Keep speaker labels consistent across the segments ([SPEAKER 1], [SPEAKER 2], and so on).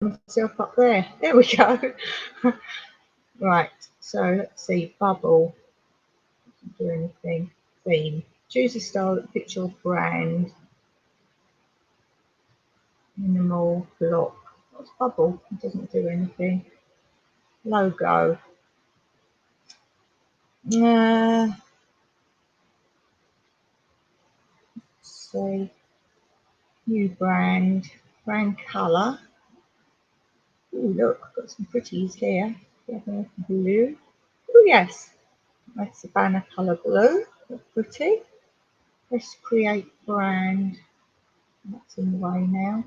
[SPEAKER 1] myself up there. There we go. Right, so let's see, bubble. Doesn't do anything. Theme. Choose a style, picture or brand. Minimal block. What's bubble? It doesn't do anything. Logo. Let's see. New brand. Brand colour. Oh, look, I've got some pretties here. Blue. Oh, yes. That's the banner colour blue. That's pretty. Let's create brand. That's in the way now.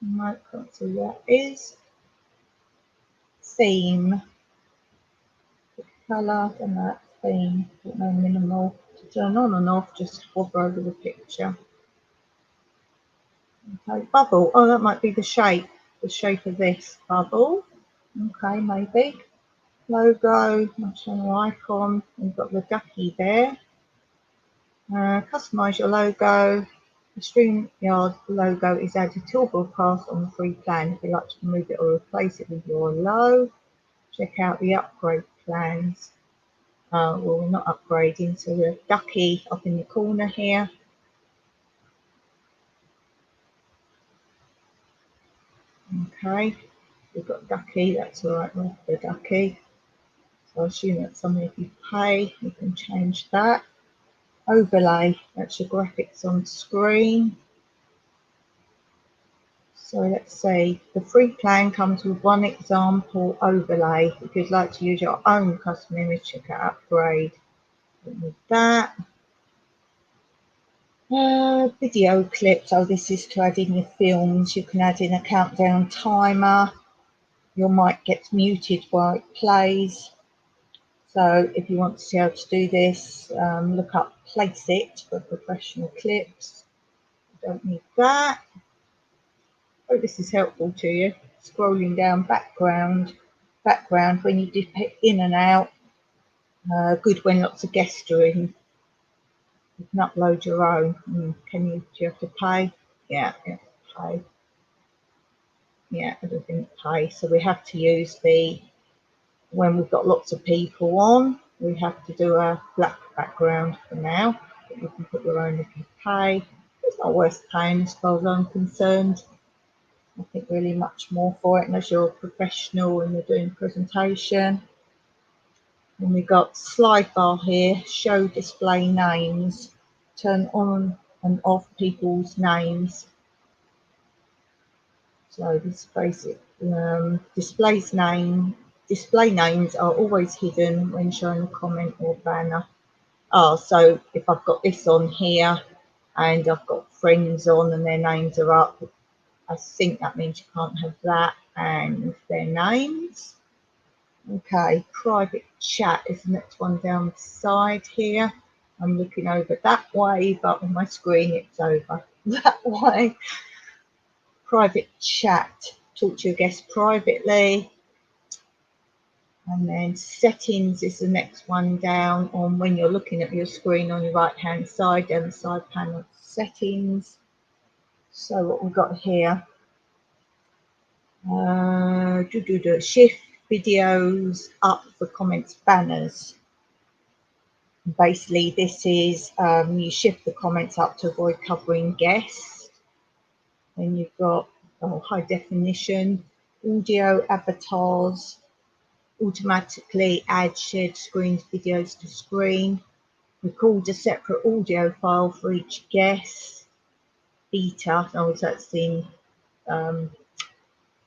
[SPEAKER 1] No, can't see what that is. Theme. Colour and that theme. No minimal. To turn on and off, just hover over the picture. Okay, bubble. Oh, that might be the shape. The shape of this bubble. Okay, maybe. Logo, channel icon. We've got the ducky there. Customise your logo. The StreamYard logo is added to broadcast on the free plan. If you'd like to remove it or replace it with your logo, check out the upgrade plans. Well, we're not upgrading, so the ducky up in the corner here. Okay, we've got ducky, that's all right with the ducky. So I assume that's something if you pay, you can change that. Overlay, that's your graphics on screen. So let's say the free plan comes with one example overlay. If you'd like to use your own custom image, check out upgrade. With that. Video clips. Oh, this is to add in your films. You can add in a countdown timer. Your mic gets muted while it plays. So if you want to see how to do this, look up Place It for professional clips. Don't need that. Oh, this is helpful to you. Scrolling down background when you dip it in and out. Good when lots of guests are in. You can upload your own. Do you have to pay? Yeah, you have to pay. Yeah, I don't think pay. So we have to use when we've got lots of people on, we have to do a black background for now. But you can put your own if you pay. It's not worth paying as far as I'm concerned. I think really much more for it unless you're a professional and you're doing presentation. And we've got slide bar here, show display names, turn on and off people's names. So this basic display names are always hidden when showing a comment or banner. So if I've got this on here and I've got friends on and their names are up, I think that means you can't have that and their names. Okay, private chat is the next one down the side here. I'm looking over that way, but on my screen it's over that way. Private chat, talk to your guests privately. And then settings is the next one down on when you're looking at your screen on your right hand side, down the side panel, settings. So what we've got here, shift videos up for comments banners. Basically this is you shift the comments up to avoid covering guests. Then you've got high definition, audio avatars, automatically add shared screens videos to screen, record a separate audio file for each guest, beta, that's in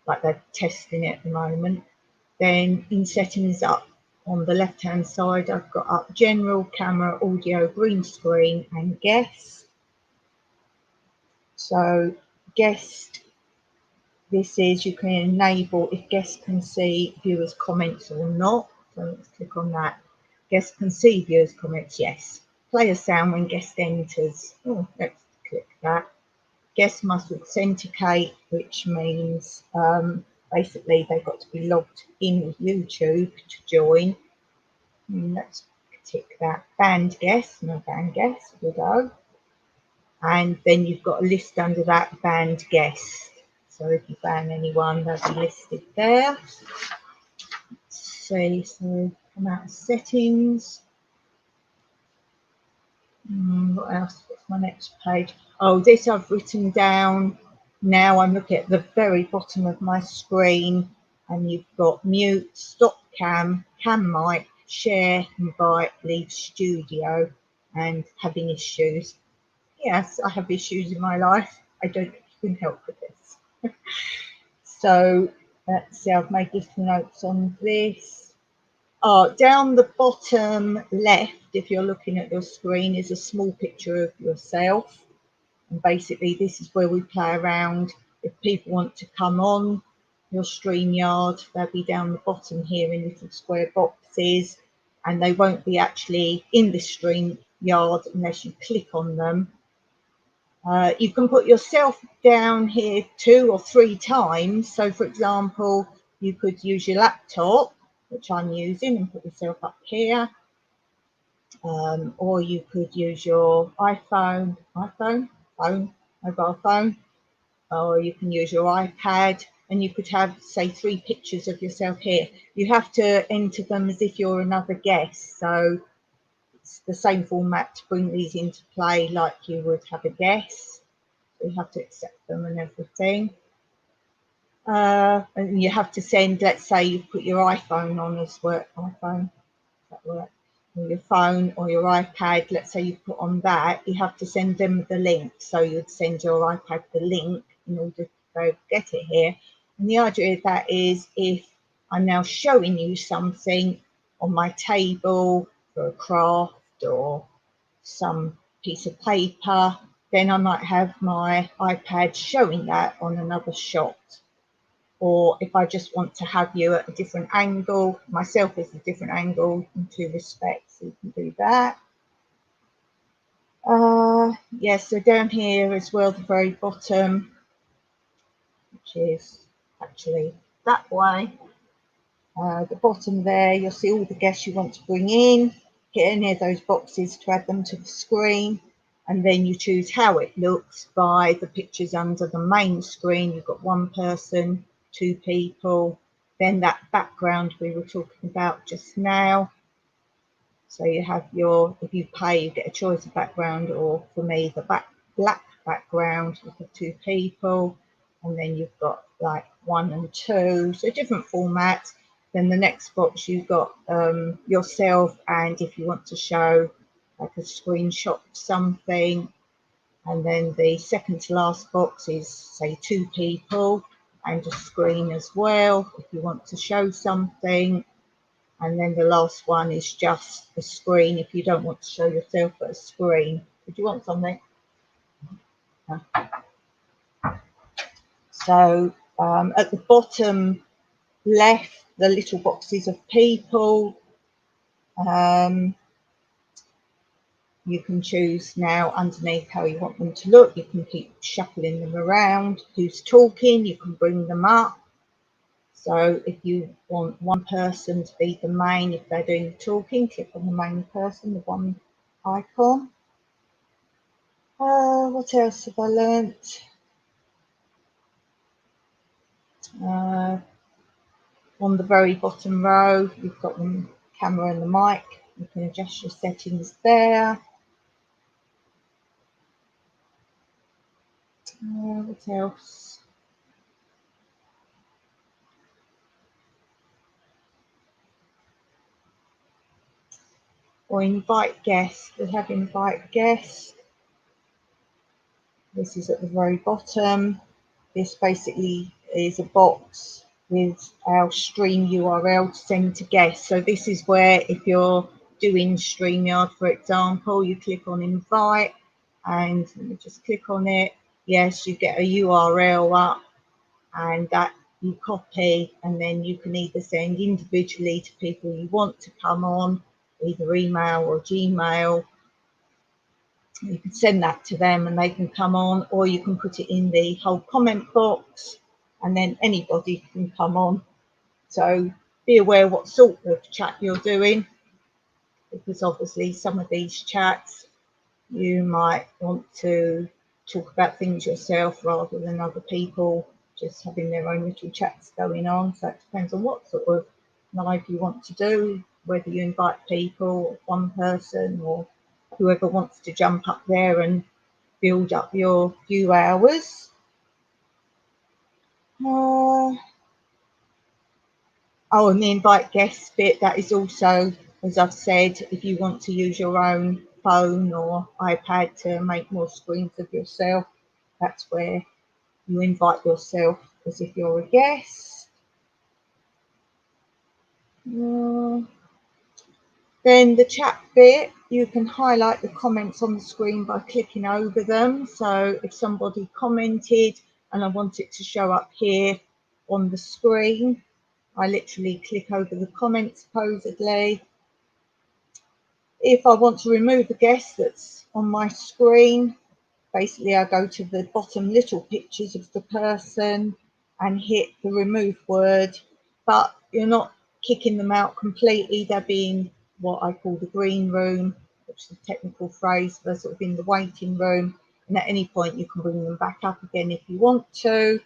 [SPEAKER 1] like they're testing it at the moment. Then in settings up on the left hand side, I've got up general, camera, audio, green screen and guest. So guest, this is you can enable if guests can see viewers' comments or not. So let's click on that. Guests can see viewers' comments, yes. Play a sound when guest enters. Let's click that. Guests must authenticate, which means basically they've got to be logged in with YouTube to join. Let's tick that. Banned guests, no banned guests, we go. And then you've got a list under that, banned guests. So if you ban anyone, they'll be listed there. Let's see, so come out of settings. What else? What's my next page? Oh, this I've written down. Now I'm looking at the very bottom of my screen, and you've got mute, stop cam, cam mic, share, invite, leave studio, and having issues. Yes, I have issues in my life. I don't even help with this. So let's see, I've made little notes on this. Oh, down the bottom left, if you're looking at your screen, is a small picture of yourself. And basically, this is where we play around. If people want to come on your StreamYard, they'll be down the bottom here in little square boxes, and they won't be actually in the StreamYard unless you click on them. You can put yourself down here 2 or 3 times. So, for example, you could use your laptop, which I'm using, and put yourself up here. Or you could use your mobile phone, or you can use your iPad, and you could have, say, 3 pictures of yourself here. You have to enter them as if you're another guest. So it's the same format to bring these into play like you would have a guest. You have to accept them and everything. And you have to send, let's say you put your iPhone on as well. iPhone, that work? Or your phone or your iPad, let's say you put on that, you have to send them the link. So you'd send your iPad the link in order to go get it here. And the idea of that is, if I'm now showing you something on my table for a craft or some piece of paper, then I might have my iPad showing that on another shot. Or if I just want to have you at a different angle, myself is a different angle in 2 respects, so you can do that. Yes, so down here as well, the very bottom, which is actually that way. The bottom there, you'll see all the guests you want to bring in. Hit any of those boxes to add them to the screen, and then you choose how it looks by the pictures under the main screen. You've got 1 person, 2 people, then that background we were talking about just now. So you have your, if you pay, you get a choice of background, or for me, the black background with the 2 people, and then you've got like 1 and 2, so different formats. Then the next box, you've got yourself, and if you want to show like a screenshot of something. And then the second to last box is, say, 2 people and a screen as well, if you want to show something. And then the last one is just a screen if you don't want to show yourself but a screen. Did you want something? No. So at the bottom left, the little boxes of people. You can choose now underneath how you want them to look. You can keep shuffling them around. Who's talking, you can bring them up. So if you want 1 person to be the main, if they're doing the talking, click on the main person, the 1 icon. What else have I learnt? On the very bottom row, you've got the camera and the mic. You can adjust your settings there. What else? Or invite guests. We have invite guests. This is at the very bottom. This basically is a box with our stream URL to send to guests. So this is where, if you're doing StreamYard, for example, you click on invite, and let me just click on it. Yes, you get a URL up, and that you copy, and then you can either send individually to people you want to come on, either email or Gmail. You can send that to them and they can come on, or you can put it in the whole comment box and then anybody can come on. So be aware what sort of chat you're doing, because obviously some of these chats you might want to talk about things yourself rather than other people just having their own little chats going on. So it depends on what sort of live you want to do, whether you invite people, one person, or whoever wants to jump up there and build up your few hours. Oh, and the invite guests bit, that is also, as I've said, if you want to use your own phone or iPad to make more screens of yourself, that's where you invite yourself as if you're a guest. Then the chat bit, you can highlight the comments on the screen by clicking over them. So if somebody commented and I want it to show up here on the screen, I literally click over the comments supposedly. If I want to remove a guest that's on my screen, basically I go to the bottom little pictures of the person and hit the remove word, but you're not kicking them out completely. They're being what I call the green room, which is a technical phrase. They're sort of in the waiting room, and at any point you can bring them back up again if you want to.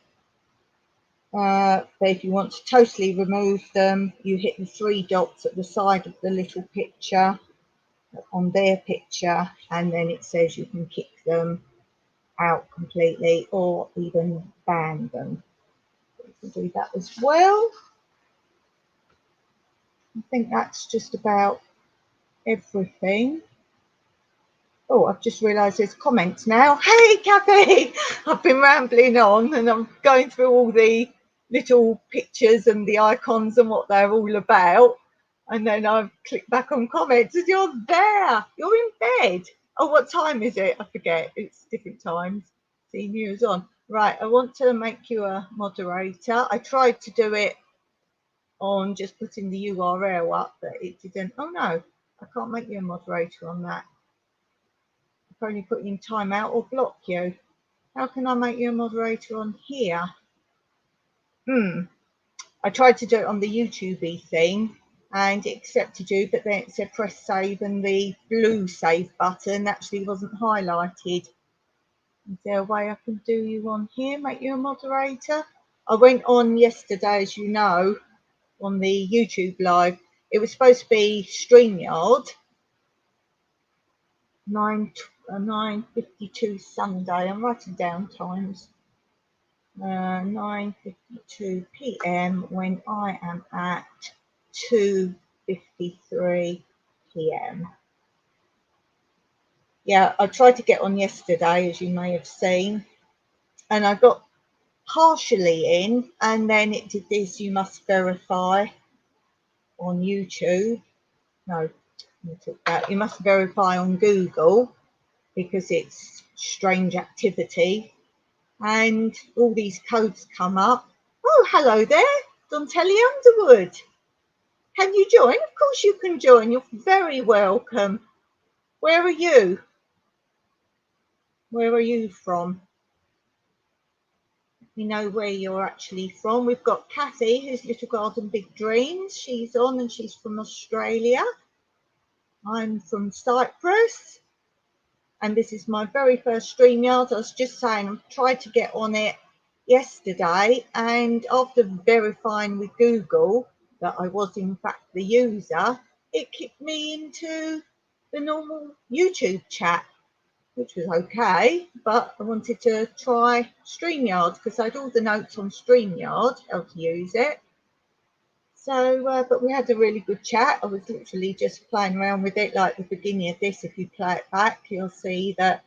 [SPEAKER 1] But if you want to totally remove them, you hit the 3 dots at the side of the little picture on their picture, and then it says you can kick them out completely or even ban them. You can do that as well. I think that's just about everything. Oh, I've just realised there's comments now. Hey, Kathy! I've been rambling on and I'm going through all the little pictures and the icons and what they're all about. And then I've clicked back on comments and you're there. You're in bed. Oh, what time is it? I forget. It's different times. Seeing you is on. Right, I want to make you a moderator. I tried to do it on just putting the URL up, but it didn't. Oh, no. I can't make you a moderator on that. Only put you in timeout or block you. How can I make you a moderator on here? I tried to do it on the YouTube thing and it accepted you, but then it said press save and the blue save button actually wasn't highlighted. Is there a way I can do you on here, make you a moderator? I went on yesterday, as you know, on the YouTube live. It was supposed to be StreamYard. 9:52 Sunday. I'm writing down times. 9:52 p.m. when I am at 2:53 p.m. Yeah, I tried to get on yesterday, as you may have seen, and I got partially in, and then it did this, you must verify on YouTube. No, I took that. You must verify on Google because it's strange activity. And all these codes come up. Oh, hello there, Dontelli Underwood. Can you join? Of course you can join. You're very welcome. Where are you? Where are you from? Let me know where you're actually from. We've got Kathy, who's Little Garden Big Dreams. She's on and she's from Australia. I'm from Cyprus. And this is my very first StreamYard. I was just saying, I tried to get on it yesterday, and after verifying with Google that I was in fact the user, it kicked me into the normal YouTube chat, which was okay, but I wanted to try StreamYard because I had all the notes on StreamYard, how to use it. So, but we had a really good chat. I was literally just playing around with it, like the beginning of this. If you play it back, you'll see that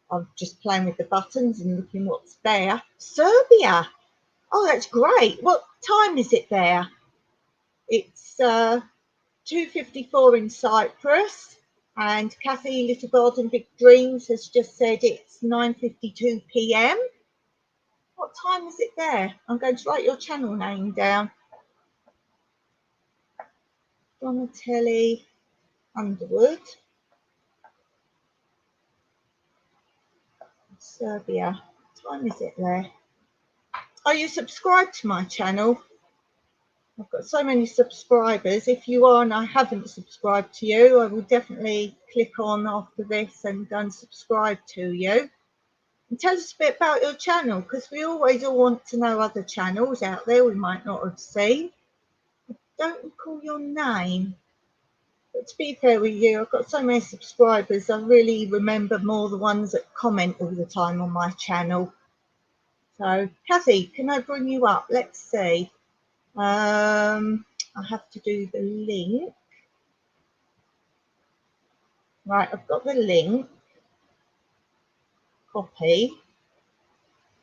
[SPEAKER 1] I'm just playing with the buttons and looking what's there. Serbia. Oh, that's great. What time is it there? It's 2:54 in Cyprus. And Kathy, Little Garden Big Dreams, has just said it's 9:52 p.m. What time is it there? I'm going to write your channel name down. Donatelli Underwood. Serbia. What time is it there? Are you subscribed to my channel? I've got so many subscribers. If you are and I haven't subscribed to you, I will definitely click on after this and go and subscribe to you. And tell us a bit about your channel, because we always all want to know other channels out there we might not have seen. I don't recall your name. But to be fair with you, I've got so many subscribers, I really remember more the ones that comment all the time on my channel. So, Kathy, can I bring you up? Let's see. I have to do the link. Right, I've got the link. Copy.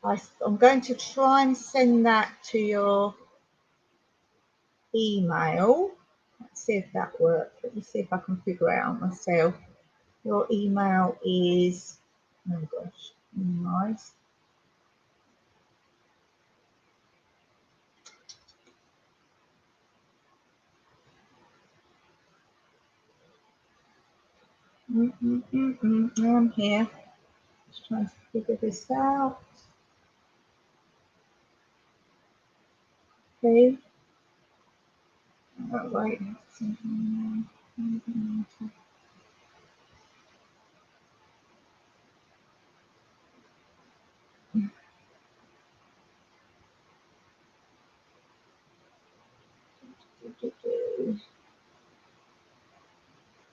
[SPEAKER 1] I'm going to try and send that to your email. Let's see if that works. Let me see if I can figure it out myself. Your email is, oh gosh, nice. I'm here. Just trying to figure this out. Okay. Oh, wait.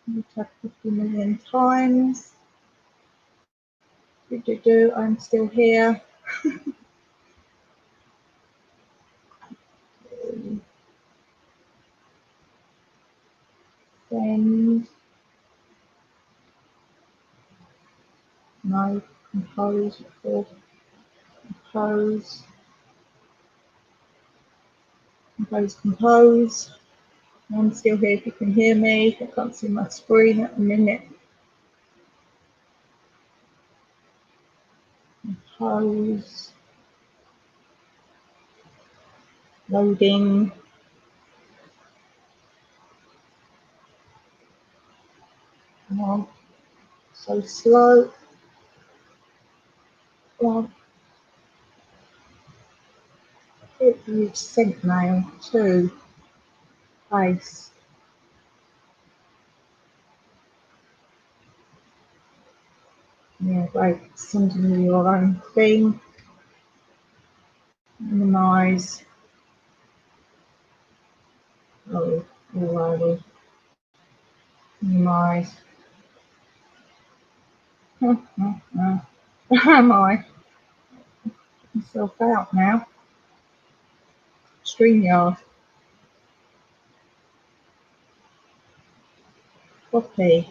[SPEAKER 1] You type 50 million times. I'm still here. Send. No. Compose. Record. Compose. Compose. I'm still here if you can hear me. I can't see my screen at the minute. Compose. Loading. Come on. So slow. Come on. You've sent mail to paste. Yeah, great. Sending you your own thing. Minimize. Oh, where are we? Minimize. Where am I? Myself out now. StreamYard. Copy.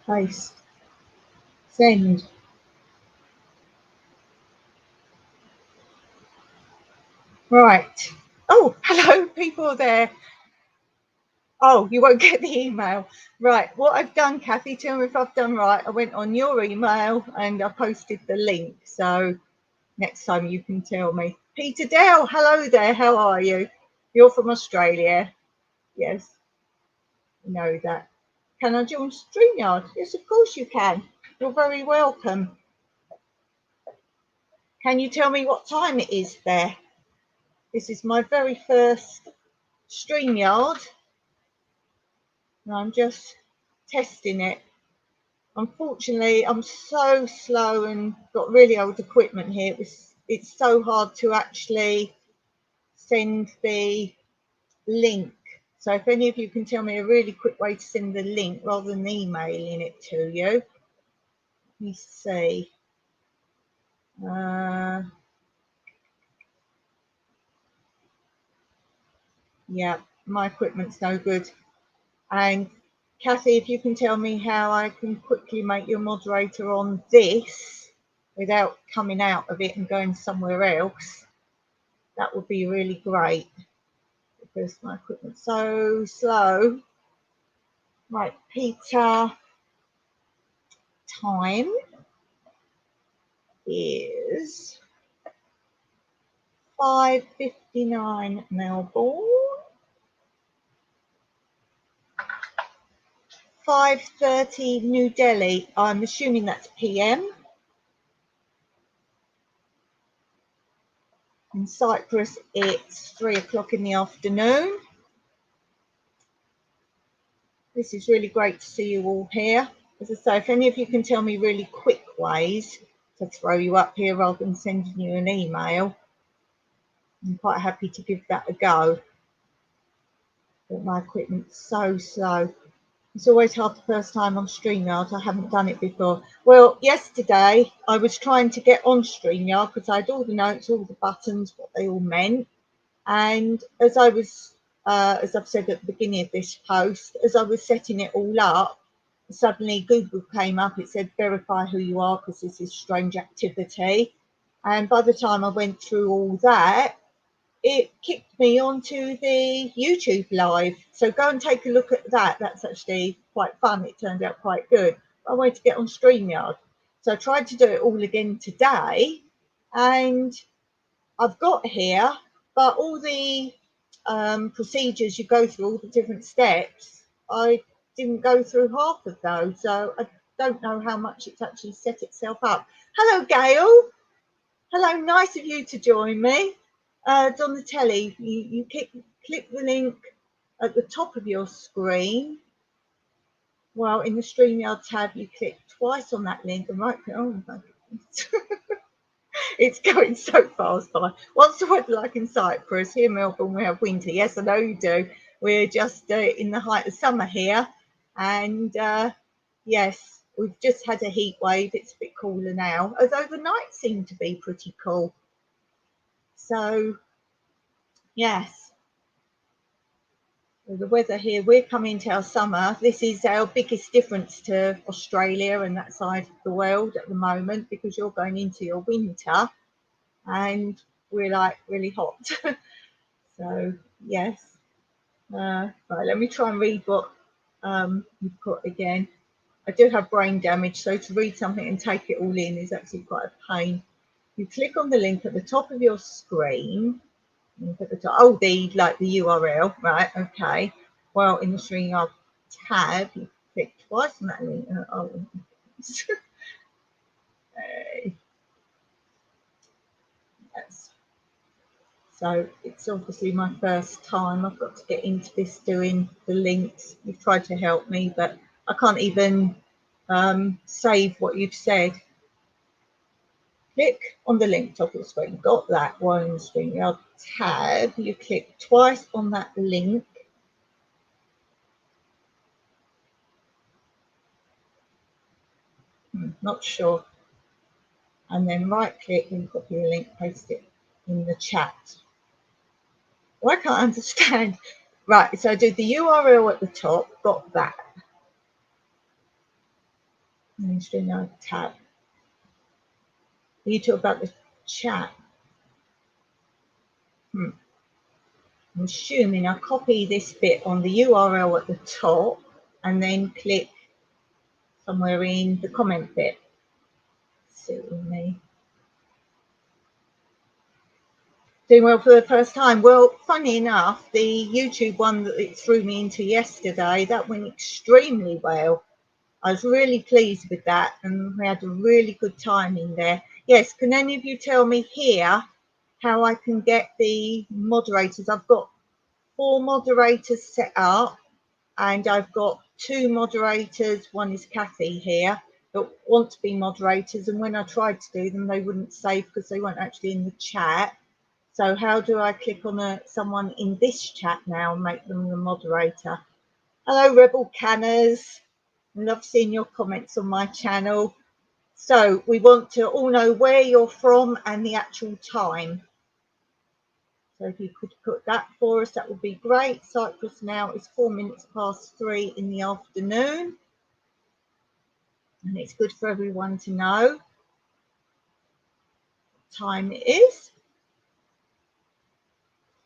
[SPEAKER 1] Paste. Send. Right. Oh, hello, people there. Oh, you won't get the email. Right. What I've done, Kathy, tell me if I've done right. I went on your email and I posted the link. So next time you can tell me. Peter Dale, hello there. How are you? You're from Australia. Yes, I know that. Can I join StreamYard? Yes, of course you can. You're very welcome. Can you tell me what time it is there? This is my very first StreamYard. And I'm just testing it. Unfortunately, I'm so slow and got really old equipment here. It's so hard to actually send the link. So if any of you can tell me a really quick way to send the link rather than emailing it to you. Let me see. Yeah, my equipment's no good. And Kathy, if you can tell me how I can quickly make you a moderator on this without coming out of it and going somewhere else, that would be really great because my equipment's so slow. Right, Peter, time is 5:59 Melbourne, 5:30 New Delhi. I'm assuming that's PM. In Cyprus, it's 3 o'clock in the afternoon. This is really great to see you all here. As I say, if any of you can tell me really quick ways to throw you up here rather than sending you an email, I'm quite happy to give that a go. But my equipment's so slow. It's always hard the first time on StreamYard. I haven't done it before. Well, yesterday I was trying to get on StreamYard because I had all the notes, all the buttons, what they all meant. And as I was, as I've said at the beginning of this post, as I was setting it all up, suddenly Google came up. It said, verify who you are because this is strange activity. And by the time I went through all that, it kicked me onto the YouTube live. So go and take a look at that. That's actually quite fun. It turned out quite good. I wanted to get on StreamYard. So I tried to do it all again today. And I've got here, but all the procedures you go through, all the different steps, I didn't go through half of those. So I don't know how much it's actually set itself up. Hello, Gail. Hello, nice of you to join me. Donatelli, you click the link at the top of your screen. Well, in the StreamYard tab, you click twice on that link and right click. Oh my goodness. It's going so fast by. What's the weather like in Cyprus? Here in Melbourne, we have winter. Yes, I know you do. We're just in the height of summer here. And yes, we've just had a heat wave. It's a bit cooler now, although the nights seem to be pretty cool. So, yes. The weather here, we're coming to our summer. This is our biggest difference to Australia and that side of the world at the moment because you're going into your winter and we're like really hot. So, yes. Right, let me try and read what you've put again. I do have brain damage, so to read something and take it all in is actually quite a pain. You click on the link at the top of your screen. At the top. Oh, the URL, right? Okay. Well, in the StreamYard tab, you click twice on that link. Oh, yes. So it's obviously my first time. I've got to get into this doing the links. You've tried to help me, but I can't even save what you've said. Click on the link top of the screen. Got that one in the StreamYard tab. You click twice on that link. Not sure. And then right click and copy the link, paste it in the chat. Well, I can't understand. Right, so I do the URL at the top, got that. And then StreamYard tab. You talk about the chat. I'm assuming I copy this bit on the URL at the top and then click somewhere in the comment bit. Silly me. Doing well for the first time. Well, funny enough, the YouTube one that it threw me into yesterday, that went extremely well. I was really pleased with that and we had a really good time in there. Yes, can any of you tell me here how I can get the moderators? I've got 4 moderators set up and I've got 2 moderators. One is Kathy here that want to be moderators, and when I tried to do them, they wouldn't save because they weren't actually in the chat. So how do I click on someone in this chat now and make them the moderator? Hello, Rebel Canners. Love seeing your comments on my channel. So we want to all know where you're from and the actual time. So if you could put that for us, that would be great. Cyprus now is 4 minutes past 3 in the afternoon. And it's good for everyone to know what time it is.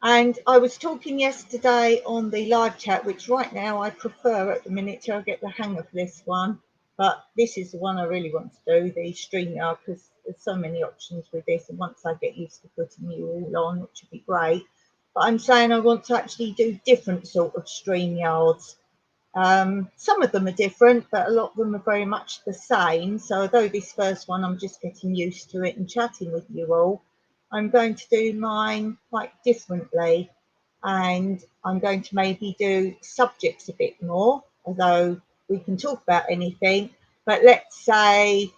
[SPEAKER 1] And I was talking yesterday on the live chat, which right now I prefer at the minute till I get the hang of this one. But this is the one I really want to do, the StreamYard, because there's so many options with this. And once I get used to putting you all on, which would be great. But I'm saying I want to actually do different sort of StreamYards. Some of them are different, but a lot of them are very much the same. So although this first one, I'm just getting used to it and chatting with you all. I'm going to do mine quite differently, and I'm going to maybe do subjects a bit more, although we can talk about anything. But let's say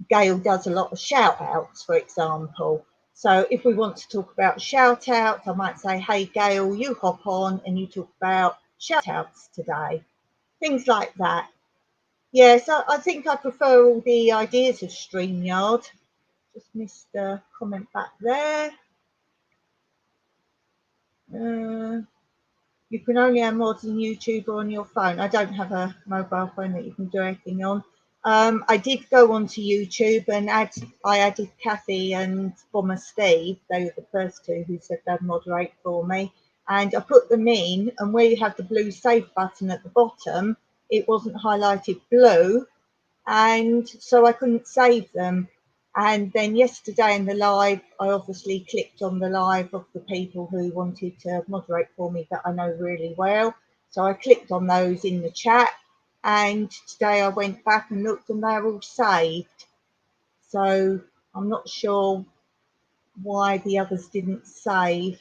[SPEAKER 1] Gail does a lot of shout outs, for example. So if we want to talk about shout outs, I might say, hey, Gail, you hop on and you talk about shout outs today. Things like that. Yeah, so I think I prefer all the ideas of StreamYard. Just missed a comment back there. You can only have mods in YouTube or on your phone. I don't have a mobile phone that you can do anything on. I did go onto YouTube and I added Kathy and Bomber Steve. They were the first two who said they'd moderate for me. And I put them in, and where you have the blue save button at the bottom, it wasn't highlighted blue, and so I couldn't save them. And then yesterday in the live, I obviously clicked on the live of the people who wanted to moderate for me that I know really well. So I clicked on those in the chat, and today I went back and looked and they're all saved. So I'm not sure why the others didn't save.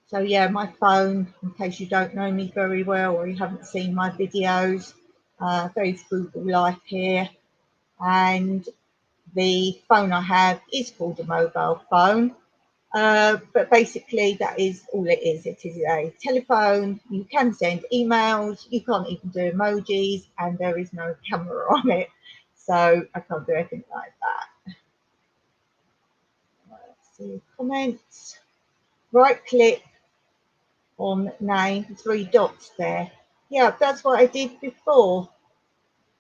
[SPEAKER 1] So yeah, my phone, in case you don't know me very well or you haven't seen my videos, very frugal life here. And the phone I have is called a mobile phone, but basically that is all it is. It is a telephone. You can send emails, you can't even do emojis, and there is no camera on it, so I can't do anything like that. Let's see comments. Right click on name, 3 dots there. Yeah, that's what I did before.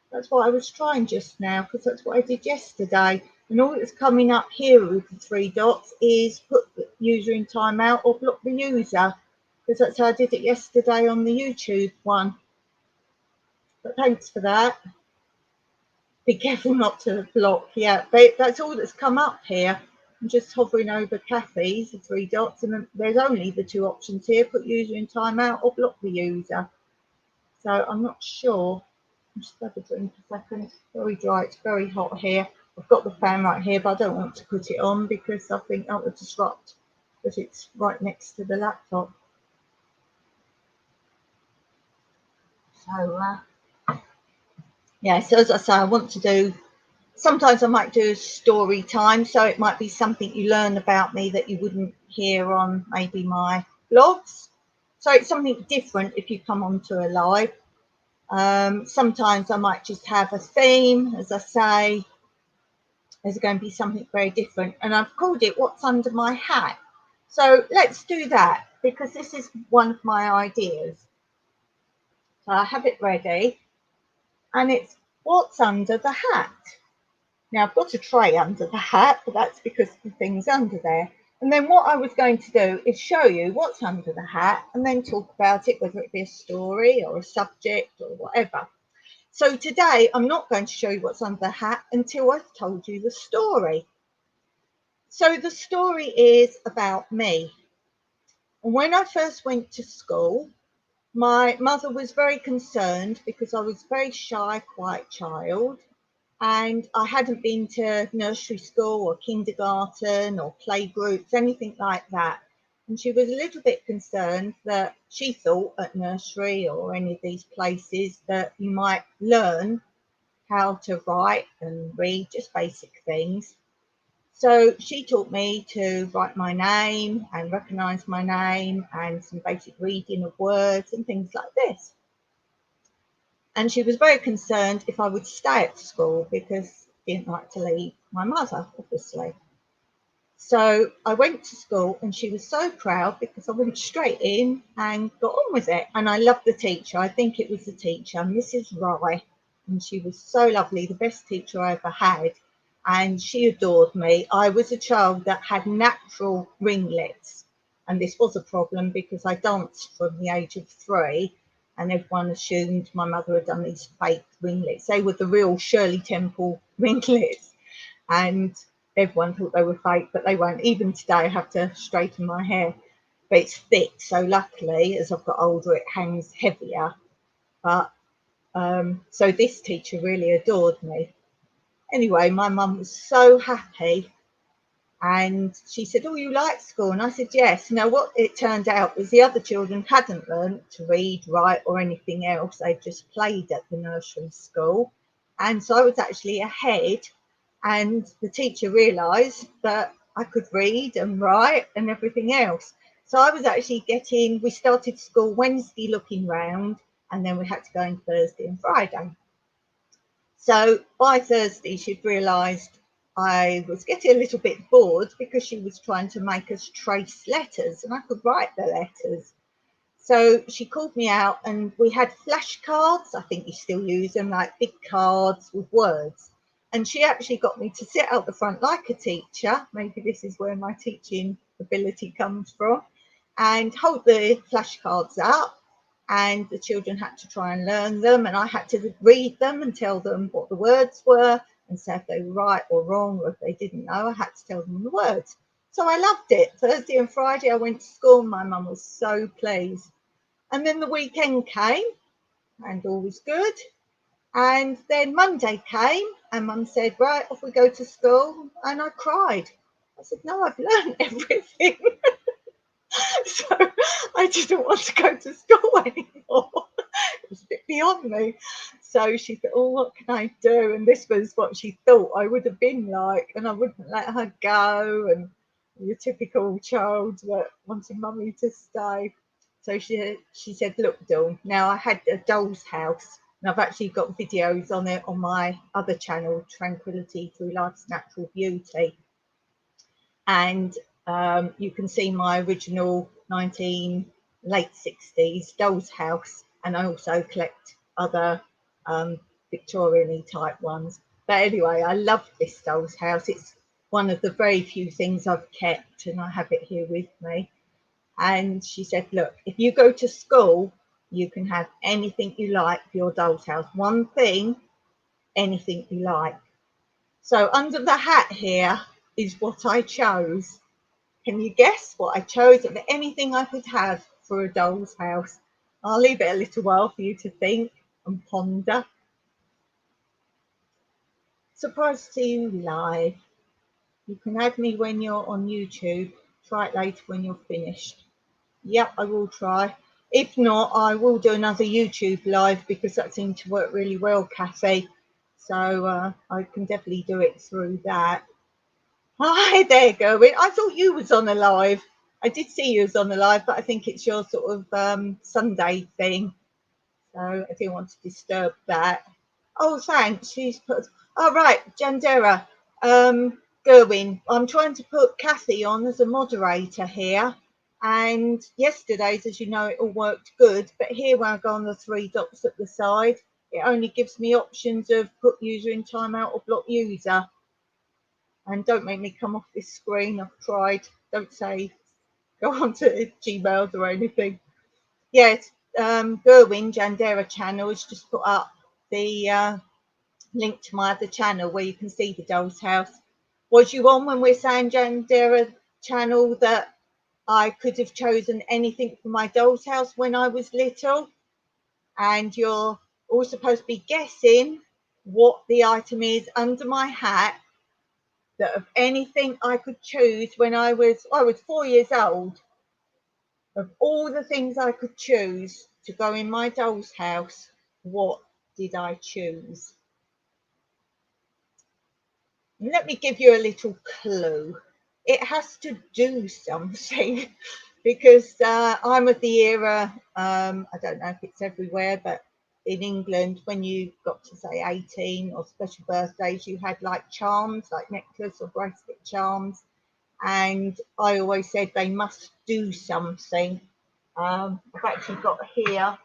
[SPEAKER 1] That's what I was trying just now, because that's what I did yesterday. And all that's coming up here with the 3 dots is put the user in timeout or block the user, because that's how I did it yesterday on the YouTube one. But thanks for that. Be careful not to block. Yeah, but that's all that's come up here. I'm just hovering over Kathy's, the 3 dots, and there's only the 2 options here: put user in timeout or block the user. So I'm not sure. I'll just have a drink a second. Very dry, it's very hot here. I've got the fan right here, but I don't want to put it on because I think that would disrupt, because it's right next to the laptop. So yeah, so as I say, I want to do, sometimes I might do a story time, so it might be something you learn about me that you wouldn't hear on maybe my blogs. So it's something different if you come onto a live. Sometimes I might just have a theme, as I say. There's going to be something very different, and I've called it What's Under My Hat. So let's do that, because this is one of my ideas. So I have it ready, and it's What's Under the Hat. Now I've got a tray under the hat, but that's because the thing's under there. And then what I was going to do is show you what's under the hat and then talk about it, whether it be a story or a subject or whatever. So today I'm not going to show you what's under the hat until I've told you the story. So the story is about me. When I first went to school, my mother was very concerned because I was a very shy, quiet child, and I hadn't been to nursery school or kindergarten or playgroups, anything like that. And she was a little bit concerned that she thought at nursery or any of these places that you might learn how to write and read, just basic things. So she taught me to write my name and recognise my name and some basic reading of words and things like this. And she was very concerned if I would stay at school because I didn't like to leave my mother, obviously. So I went to school and she was so proud because I went straight in and got on with it. And I loved the teacher. I think it was the teacher, Mrs. Rye. And she was so lovely, the best teacher I ever had. And she adored me. I was a child that had natural ringlets. And this was a problem because I danced from the age of 3. And everyone assumed my mother had done these fake ringlets. They were the real Shirley Temple ringlets. And everyone thought they were fake, but they weren't. Even today, I have to straighten my hair, but it's thick. So luckily, as I've got older, it hangs heavier. But so this teacher really adored me. Anyway, my mum was so happy And she said, oh, you like school? And I said, yes. Now, what it turned out was the other children hadn't learnt to read, write, or anything else. They just played at the nursery school. And so I was actually ahead. And the teacher realised that I could read and write and everything else. So I was actually we started school Wednesday looking round, and then we had to go in Thursday and Friday. So by Thursday, she'd realised I was getting a little bit bored because she was trying to make us trace letters, and I could write the letters. So she called me out, and we had flashcards. I think you still use them, like big cards with words. And she actually got me to sit out the front like a teacher. Maybe this is where my teaching ability comes from. And hold the flashcards up. And the children had to try and learn them. And I had to read them and tell them what the words were and say if they were right or wrong, or if they didn't know, I had to tell them the words. So I loved it. Thursday and Friday, I went to school. My mum was so pleased. And then the weekend came and all was good. And then Monday came and Mum said, right, off we go to school. And I cried. I said, no, I've learned everything. So I didn't want to go to school anymore. It was a bit beyond me. So she said, oh, what can I do? And this was what she thought I would have been like. And I wouldn't let her go. And your typical child that wanted mummy to stay. So she said, look, Dawn, now I had a doll's house. And I've actually got videos on it on my other channel, Tranquility Through Life's Natural Beauty. And you can see my original late 60s doll's house. And I also collect other Victorian type ones. But anyway, I love this doll's house. It's one of the very few things I've kept, and I have it here with me. And she said, look, if you go to school, you can have anything you like for your doll's house. One thing, anything you like. So under the hat here is what I chose. Can you guess what I chose of anything I could have for a doll's house? I'll leave it a little while for you to think and ponder. Surprise to you live. You can add me when you're on YouTube. Try it later when you're finished. Yep, I will try. If not, I will do another YouTube live because that seemed to work really well, Kathy. So I can definitely do it through that. Hi there, Gerwin. I thought you was on a live. I did see you was on the live, but I think it's your sort of Sunday thing. So I didn't want to disturb that. Oh, thanks. She's put. Oh, right, Jandera. Gerwin, I'm trying to put Kathy on as a moderator here. And yesterday's, as you know, it all worked good. But here, when I go on the three dots at the side, it only gives me options of put user in timeout or block user. And don't make me come off this screen. I've tried. Don't say go on to Gmails or anything. Yes, Gerwin Jandera channel has just put up the link to my other channel where you can see the doll's house. Was you on when we're saying Jandera channel that I could have chosen anything for my doll's house when I was little? And you're all supposed to be guessing what the item is under my hat, that of anything I could choose when I was 4 years old. Of all the things I could choose to go in my doll's house, what did I choose? Let me give you a little clue. It has to do something because I'm of the era, I don't know if it's everywhere, but in England, when you got to say 18 or special birthdays, you had like charms, like necklace or bracelet charms. And I always said they must do something. I've actually got here, I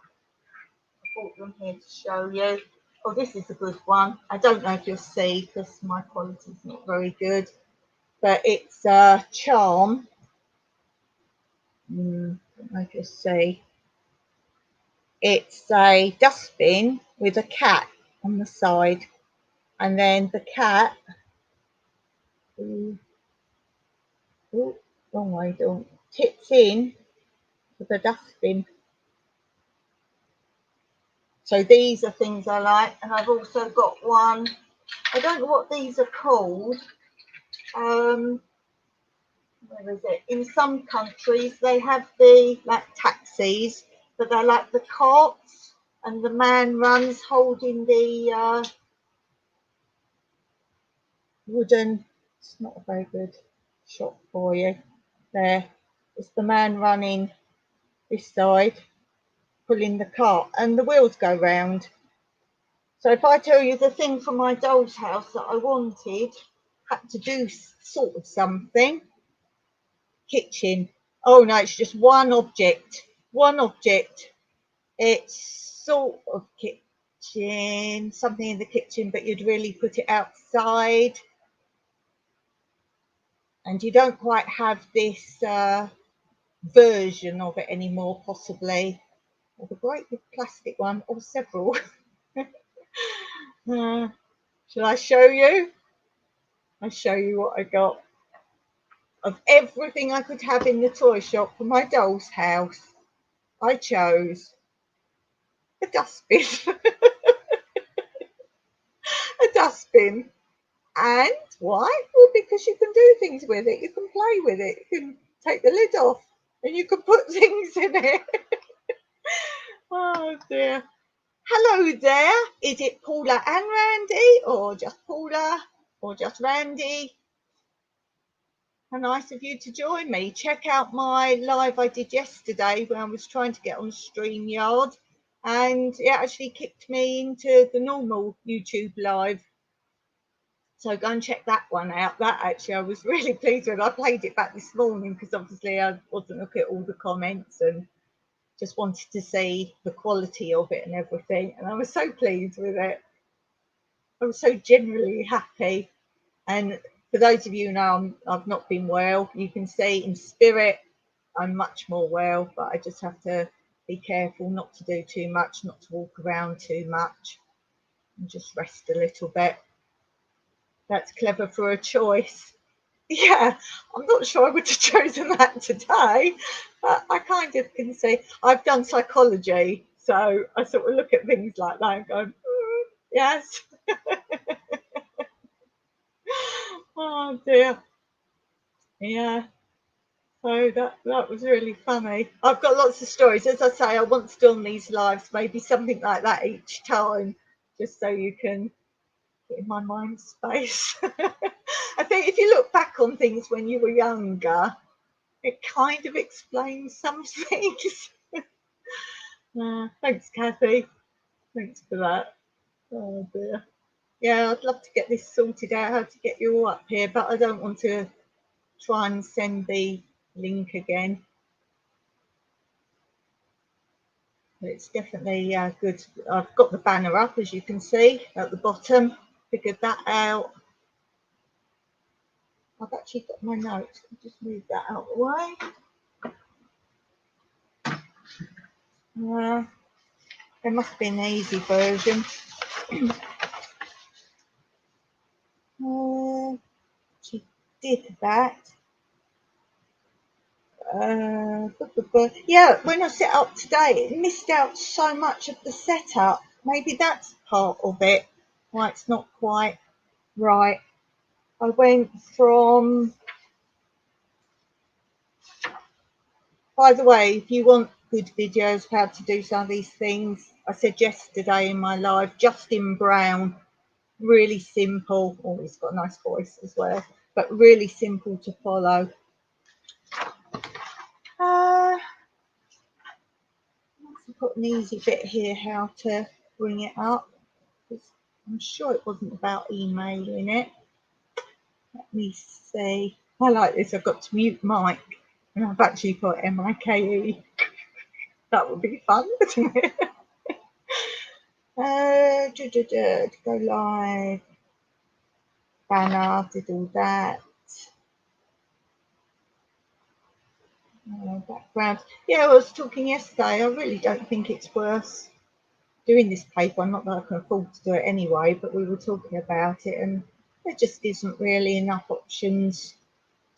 [SPEAKER 1] brought them here to show you. Oh, this is a good one. I don't know if you'll see because my quality is not very good, but it's a charm. I don't know if you'll see. It's a dustbin with a cat on the side, and then the cat. Wrong way, don't. Tips in to the dustbin. So these are things I like, and I've also got one. I don't know what these are called. where is it? In some countries they have the like taxis, but they're like the carts, and the man runs holding the wooden. It's not a very good shot for you. There, it's the man running this side, pulling the cart, and the wheels go round. So if I tell you the thing from my doll's house that I wanted, had to do sort of something. Kitchen. Oh no, it's just one object. One object. It's sort of kitchen, something in the kitchen, but you'd really put it outside. And you don't quite have this version of it anymore, possibly. Or the great big plastic one, or several. Shall I show you? I'll show you what I got. Of everything I could have in the toy shop for my doll's house, I chose a dustbin. A dustbin. And why? Well, because you can do things with it. You can play with it. You can take the lid off and you can put things in it. Oh dear. Hello there. Is it Paula and Randy, or just Paula, or just Randy? How nice of you to join me. Check out my live I did yesterday when I was trying to get on StreamYard, and it actually kicked me into the normal YouTube live. So go and check that one out. That actually I was really pleased with. I played it back this morning because obviously I wasn't looking at all the comments and just wanted to see the quality of it and everything. And I was so pleased with it. I was so generally happy. And for those of you who know I've not been well, you can see in spirit I'm much more well, but I just have to be careful not to do too much, not to walk around too much, and just rest a little bit. That's clever for a choice. Yeah, I'm not sure I would have chosen that today, but I kind of can see. I've done psychology, so I sort of look at things like that and go, yes. Oh dear. Yeah. So that was really funny. I've got lots of stories. As I say, I want to do on these lives, maybe something like that each time, just so you can get in my mind space. I think if you look back on things when you were younger, it kind of explains some things. Thanks, Kathy. Thanks for that. Oh dear. Yeah, I'd love to get this sorted out, how to get you all up here, but I don't want to try and send the link again. But it's definitely good. I've got the banner up, as you can see, at the bottom. Figured that out. I've actually got my notes. I'll just move that out of the way. There must be an easy version. She did that. Yeah, when I set up today, it missed out so much of the setup. Maybe that's part of it, why it's not quite right. I went from, by the way, if you want good videos how to do some of these things, I said yesterday in my live, Justin Brown, really simple. Oh, he's got a nice voice as well, but really simple to follow. I'll put an easy bit here how to bring it up. I'm sure it wasn't about emailing it. Let me see. I like this. I've got to mute Mike, and I've actually put MIKE. That would be fun, wouldn't it? To go live. Banner, did all that. Background. Yeah, I was talking yesterday. I really don't think it's worth doing this paper. Not that I can afford to do it anyway, but we were talking about it, and there just isn't really enough options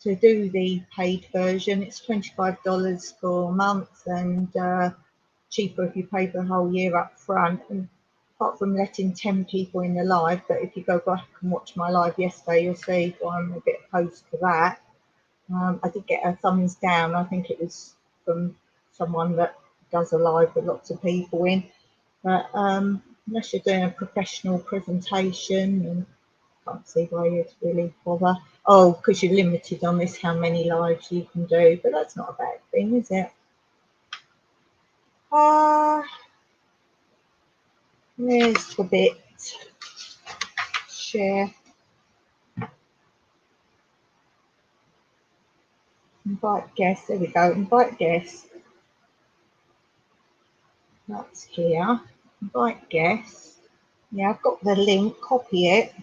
[SPEAKER 1] to do the paid version. It's $25 for a month, and cheaper if you pay for the whole year up front. And apart from letting 10 people in the live, but if you go back and watch my live yesterday, you'll see why I'm a bit opposed to that. I did get a thumbs down. I think it was from someone that does a live with lots of people in. But unless you're doing a professional presentation, and can't see why you'd really bother. Oh, because you're limited on this, how many lives you can do. But that's not a bad thing, is it? There's the bit. Share. Invite guests. There we go. Invite guests. That's here. Invite guests. Yeah, I've got the link. Copy it.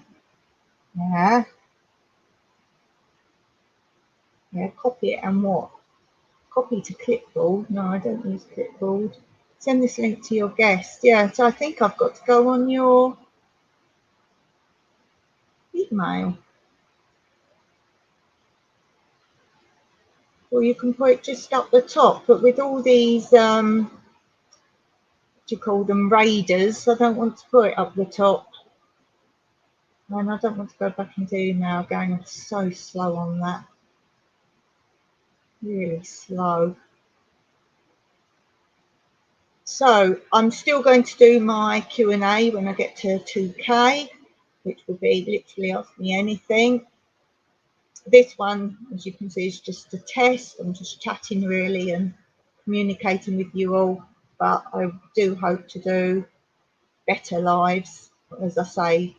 [SPEAKER 1] Yeah. Yeah, copy it and what? Copy to clipboard. No, I don't use clipboard. Send this link to your guest. Yeah, so I think I've got to go on your email. Or you can put it just up the top. But with all these, what do you call them, raiders, I don't want to put it up the top. And I don't want to go back and do email again. I'm so slow on that. Really slow. So I'm still going to do my Q&A when I get to 2K, which will be literally ask me anything. This one, as you can see, is just a test. I'm just chatting really and communicating with you all, but I do hope to do better lives. As I say,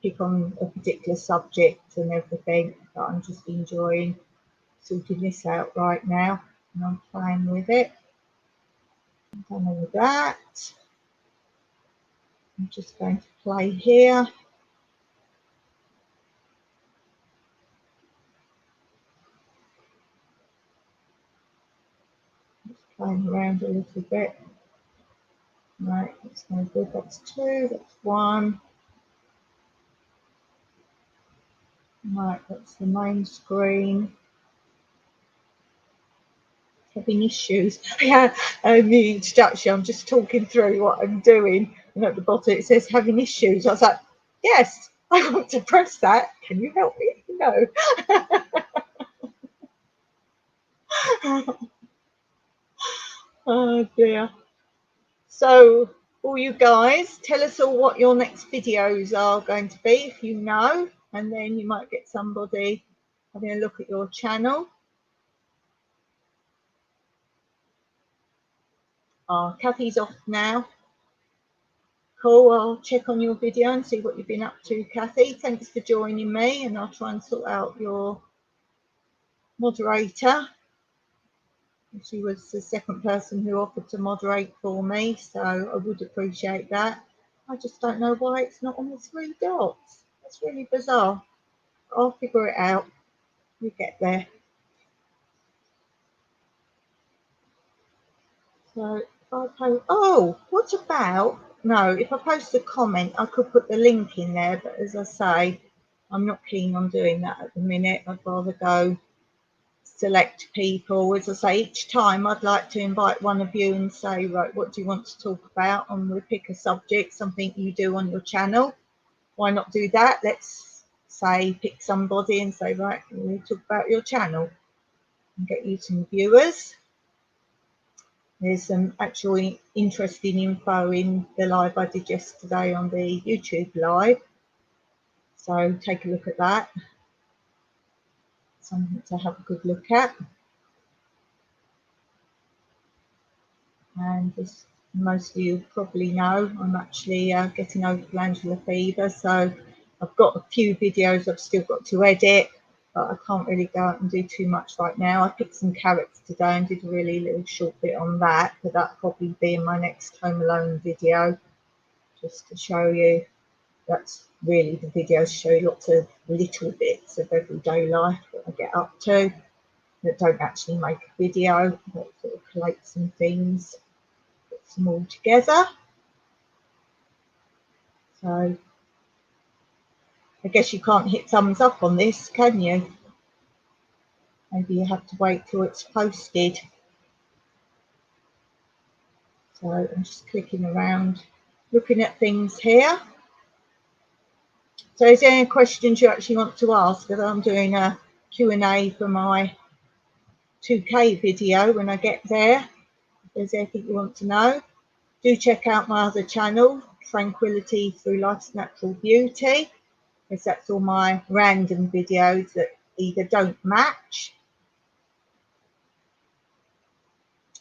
[SPEAKER 1] pick on a particular subject and everything, but I'm just enjoying sorting this out right now, and I'm playing with it. I'm done all that. I'm just going to play here. Just playing around a little bit. Right, that's no good. That's 2, that's 1. Right, that's the main screen. Having issues. Yeah, the introduction, I'm just talking through what I'm doing, and at the bottom it says having issues. I was like, yes, I want to press that. Can you help me? No. Oh dear. So all you guys, tell us all what your next videos are going to be, if you know, and then you might get somebody having a look at your channel. Kathy's off now. Cool, I'll check on your video and see what you've been up to, Kathy. Thanks for joining me, and I'll try and sort out your moderator. She was the second person who offered to moderate for me, so I would appreciate that. I just don't know why it's not on the 3 dots. That's really bizarre. I'll figure it out. We get there. So if I post, oh, what about, no, if I post a comment, I could put the link in there, but as I say, I'm not keen on doing that at the minute. I'd rather go select people. As I say, each time I'd like to invite one of you and say, right, what do you want to talk about? And we'll pick a subject, something you do on your channel. Why not do that? Let's say pick somebody and say, right, we'll talk about your channel and get you some viewers. There's some actually interesting info in the live I did yesterday on the YouTube live. So take a look at that. Something to have a good look at. And as most of you probably know, I'm actually getting over glandular fever. So I've got a few videos I've still got to edit, but I can't really go out and do too much right now. I picked some carrots today and did a really little short bit on that, but that'll probably be in my next Home Alone video, just to show you. That's really the videos show you lots of little bits of everyday life that I get up to that don't actually make a video, but sort of collate some things, put them all together. So I guess you can't hit thumbs up on this, can you? Maybe you have to wait till it's posted. So I'm just clicking around, looking at things here. So is there any questions you actually want to ask? Because I'm doing a Q&A for my 2K video when I get there. If there's anything you want to know, do check out my other channel, Tranquility Through Life's Natural Beauty, because that's all my random videos that either don't match.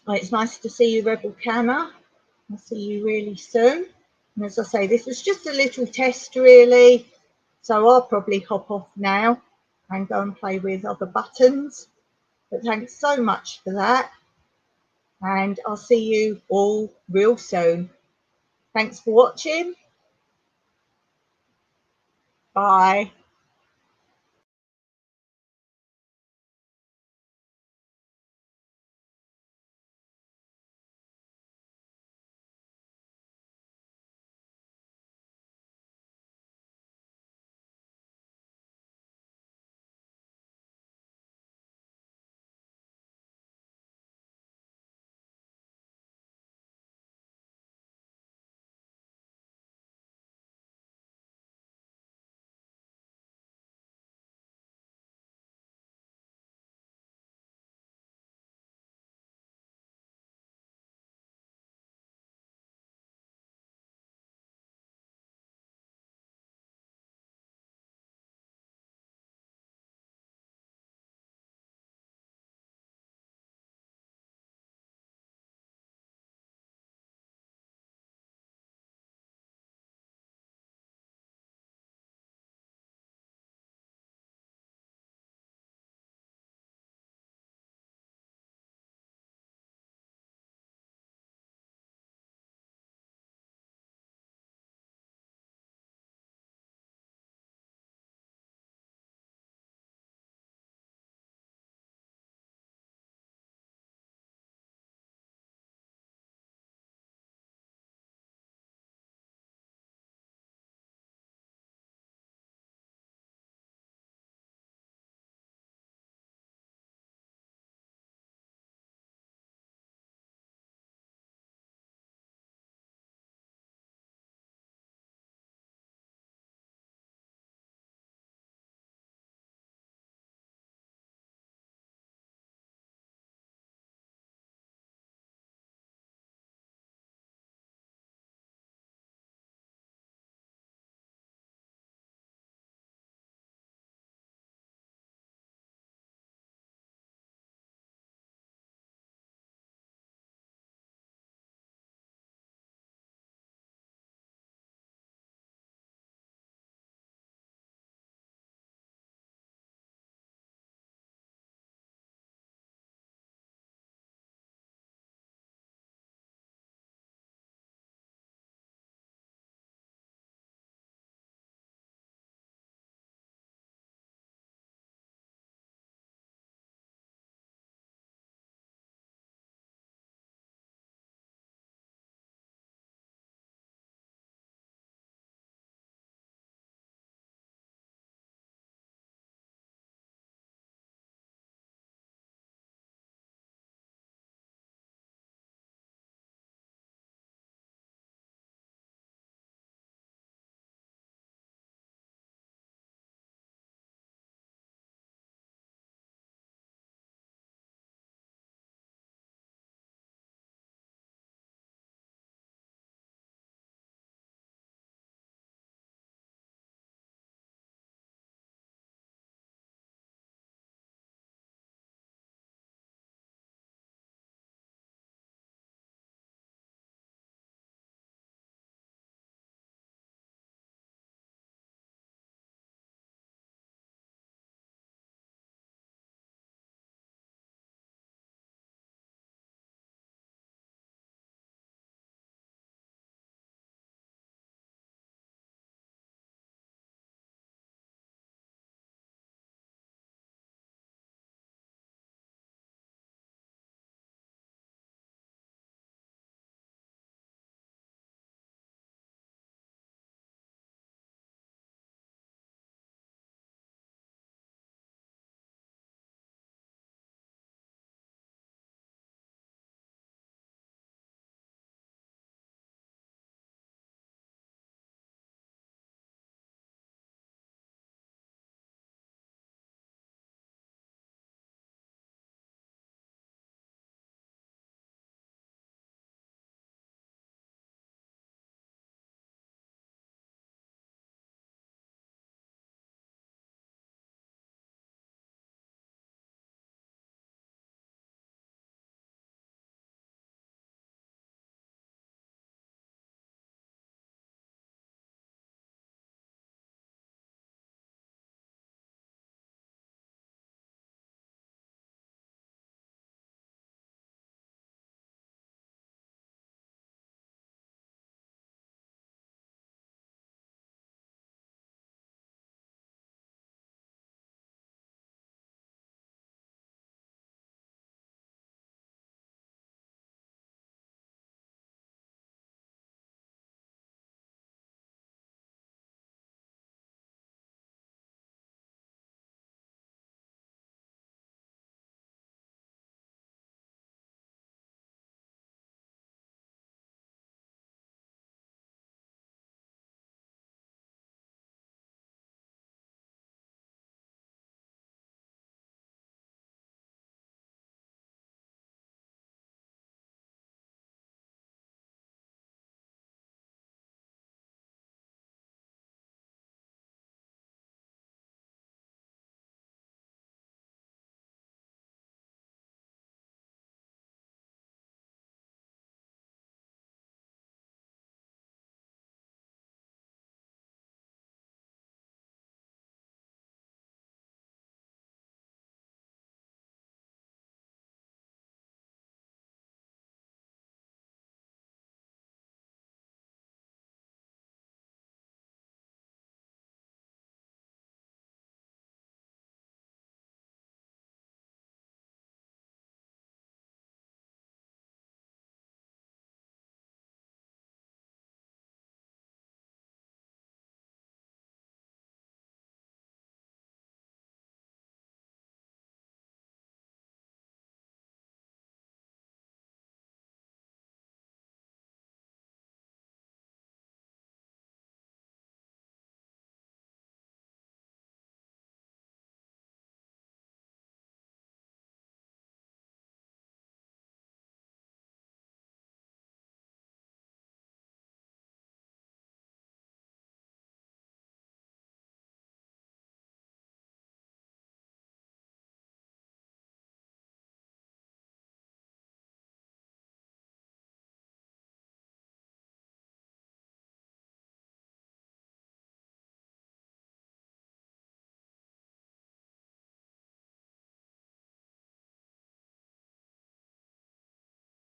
[SPEAKER 1] It's nice to see you, Rebel Canna. I'll see you really soon. And as I say, this was just a little test really, so I'll probably hop off now and go and play with other buttons. But thanks so much for that, and I'll see you all real soon. Thanks for watching. Bye.